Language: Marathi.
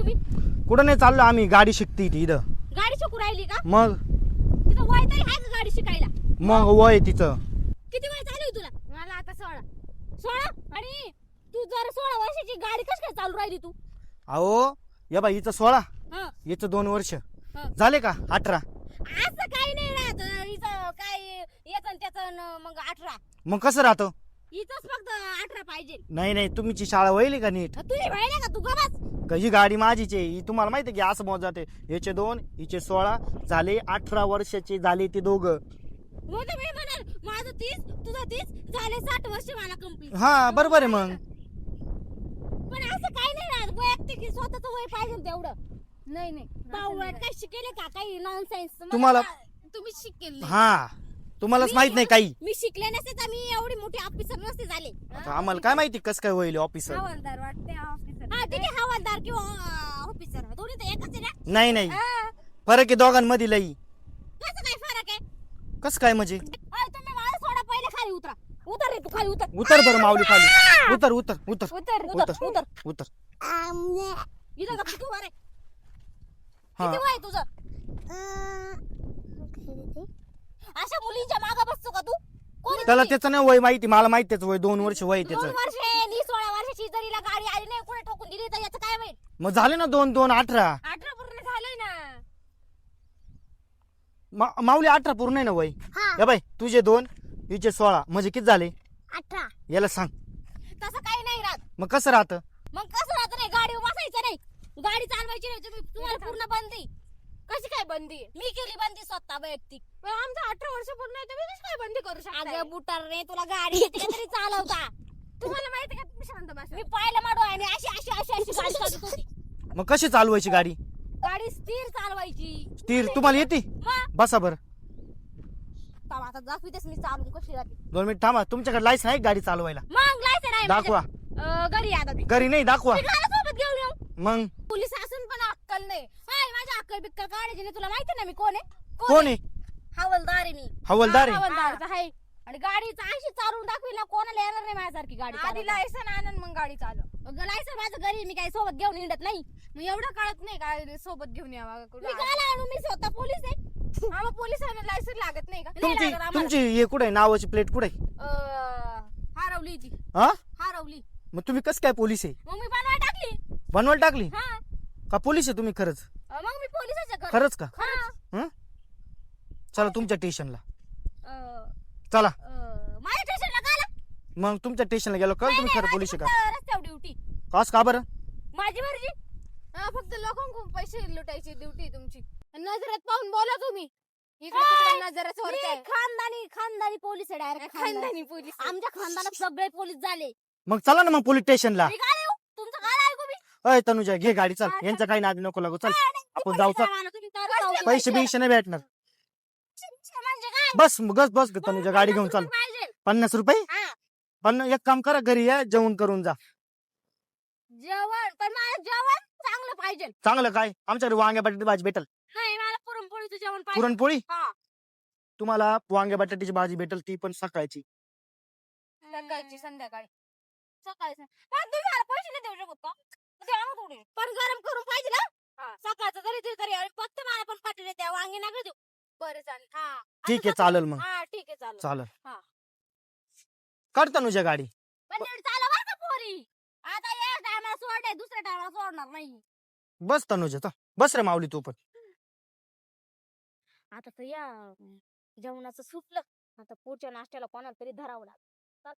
तुम्ही? कुठं नाही चाललो आम्ही, गाडी शिकते इथं. गाडी शिकू राहिली का? मग तिचं वय तरी आहे का गाडी शिकायला? मग वय तिचं. किती वय चालू आहे तुला? मला आता 16. आणि तू जर 16 वर्षाची गाडी कशी काय चालू राहिली तू? अहो या बाई हिचं 16, हा हिचं 2 वर्ष हा. झाले का 18. असं काही नाही राहत. हिचं काय याचं त्याचं मग 18. मग कसं राहतं? हिचंच फक्त 18 पाहिजे. नाही नाही, तुमची शाळा वहिली का नीट? तुझी वय का? तू गबास. ही गाडी माझीच आहे. ही तुम्हाला माहिती आहे की असं मोज जाते. याचे 2, हिचे 16 झाले, 18 वर्षाचे झाले ते दोघं. मग तर मी म्हणाल माझं 30 तुझं 30 झाले 60 वर्ष मला कंप्लीट. हा बरोबर आहे मग. पण असं काही नाही राहत. वैयक्तिक स्वतःच वय पाहिजे तेवढं. नाही पावड काय शिकेले का काही नॉनसेन्स तुम्हाला तुम्ही शिकेल. हा तुम्हालाच माहित नाही काही. मी शिकले नसते तर मी एवढी मोठी ऑफिसर नसते झाले. आता आम्हाला काय माहिती कसं काय होईल ऑफिसर. हवालदार वाटते ऑफिसर. हा ठीक आहे, हवालदार किंवा ऑफिसर दोन्ही तर एकच आहे ना. नाही नाही, हा. फरक आहे दोघांमध्ये लई. कसं काय फरक आहे? कसं काय म्हणजे? तुम्ही मला सोडा, पहिले खाली उतरा. उतर रे तू, खाली उतर. उतर बरं माऊली खाली. उतर उतर उतर उतर उतर उतर. उतर. इथं गप्प तू अरे. हा किती वय आहे तुझं? अशा मुलींच्या मागे बसतो का तू? कोण आहे त्याला तुम्ही? त्याचं नाही वय माहिती, मला माहिती त्याचं वय 2 वर्ष वय 2 त्याचं. वर्ष आहे, नी 16 वर्षाची जर हिला गाडी आली नाही, कोणी ठोकून दिली तर याचं काय माहित? मग झाले ना 2 2 18. 18 पूर्ण झालंय ना. माऊली 18 पूर्ण आहे ना वय. या बाई तुझे 2 हिचे 16 म्हणजे किती झाले? 18. याला सांग. तसं काही नाही राहत. मग कसं राहतं? मग कसं राहत नाही? गाडी बसायचं नाही, गाडी चालवायची नाही. तुम्हाला पूर्ण बंदी. कशी काय बंदी? मी केली बंदी स्वतः वैयक्तिक. आमचं 18 वर्ष पूर्ण आहे, तुम्ही कशी काय बंदी करू शकता? अगं बुटार रे, तुला गाडी येते का तरी चालवता? तुम्हाला माहिती का? तुम्ही शांत बसा. मी पाहिलं माडो आणि अशी अशी अशी अशी गाडी चालवत होती. मग कशी चालवायची गाडी? गाडी स्थिर चालवायची. स्थिर तुम्हाला येते? मग बसा बरं. थांब, आता दाखवितेस मी चालवून कशी जाते. 2 मिनिट थांबा. तुमच्याकडे लायसन आहे का गाडी चालवायला? मग लायसन आहे दाखवा. माझ्या. घरी आता ते घरी नाही दाखवा. शिकायला सोबत घेऊन येऊ. मग पोलीस असून पण अक्कल नाही. हाय, माझ्या अक्कल बिक्कल काढायची नाही. तुला माहिती ना मी कोण आहे? कोण आहे? हवालदार आहे मी. हवालदार आहे? हवालदार आहे. आणि गाडीचं अशी चालवून दाखवी ना, कोणाला येणार नाही माझ्यासारखी गाडी. आधी लायसन आणून मग गाडी चालव. लायसन माझं घरी, मी काही सोबत घेऊन हिंडत नाही. मग एवढं कळत नाही गाडी सोबत घेऊन यावा? मी काय आणू? मी स्वतः पोलीस आहे. आम्हाला पोलिसांना लायसन लागत नाही का? नाही तुमची लागत आम्हाला. तुमची हे कुठे आहे? नावाची प्लेट कुठे आहे? हरवली ती. हा हरवली. मग तुम्ही कसं काय पोलीस आहे? मग मी बनवाय टाकली. बनवायला टाकली हा. का? पोलीस आहे तुम्ही खरंच? मग मी पोलिसाच्या घर. खरंच का? हा. हं? चला तुमच्या स्टेशनला अं, चला. माझ्या स्टेशनला का आला? मग तुमच्या स्टेशनला गेलो कळ तुम्ही खरं पोलीस आहे का? रस्त्यावर ड्युटी. कास का बरं? माझी मर्जी. फक्त लोकांकडून पैसे लुटायची ड्युटी तुमची. नजरेत पाहून बोला तुम्ही. इकडे तिकडे नजरेत वरते. खानदानी पोलीस आहे डायरेक्ट. खानदानी पोलीस. आमच्या खानदानात सगळे पोलीस झाले. मग चला ना मग पोलीस स्टेशनला. मी काय येऊ? तुमचं काय ऐकू मी? अय तनुजा घे गाडी, चल. यांचं काही नादी नको लागू, चल. आपण जाऊ, चल. पैसे बिशे नाही भेटणार. म्हणजे काय? बस बस बस तनुजा, गाडी घेऊन चल. पाहिजे. 50 रुपये? हा. पण एक काम करा, घरी या, जेवण करून जा. जेवण पण मला जेवण चांगलं पाहिजे. चांगलं काय? आमच्याकडे वांग्या बटाट्याची भाजी भेटल. नाही, मला पुरणपोळीचं जेवण पाहिजे. पुरणपोळी? हा. तुम्हाला वांग्या बटाट्याची भाजी भेटल, ती पण सकाळची. सकाळची संध्याकाळी. सकाळी पण तुम्ही मला पैसे नाही देऊ शकत का? द्या ना थोडे. पण गरम करून पाहिजे ना. सकाळचं तरी आणि फक्त मला पण पाठवले त्या वांगे नका देऊ. बरं चालेल. हा ठीक आहे, चालेल मग. हा ठीक आहे, चालेल. चालेल. हा. काढ तनुजा गाडी. पण नीट चालव बरं का पोरी. आता या टायमाला सोडले, दुसऱ्या टायमाला सोडणार नाही. बस तनुजा, चल. बस रे माऊली तू पण. आता तर या जेवणाचं सुटलं. आता पुढच्या नाश्त्याला कोणाला तरी धरावं लागलं.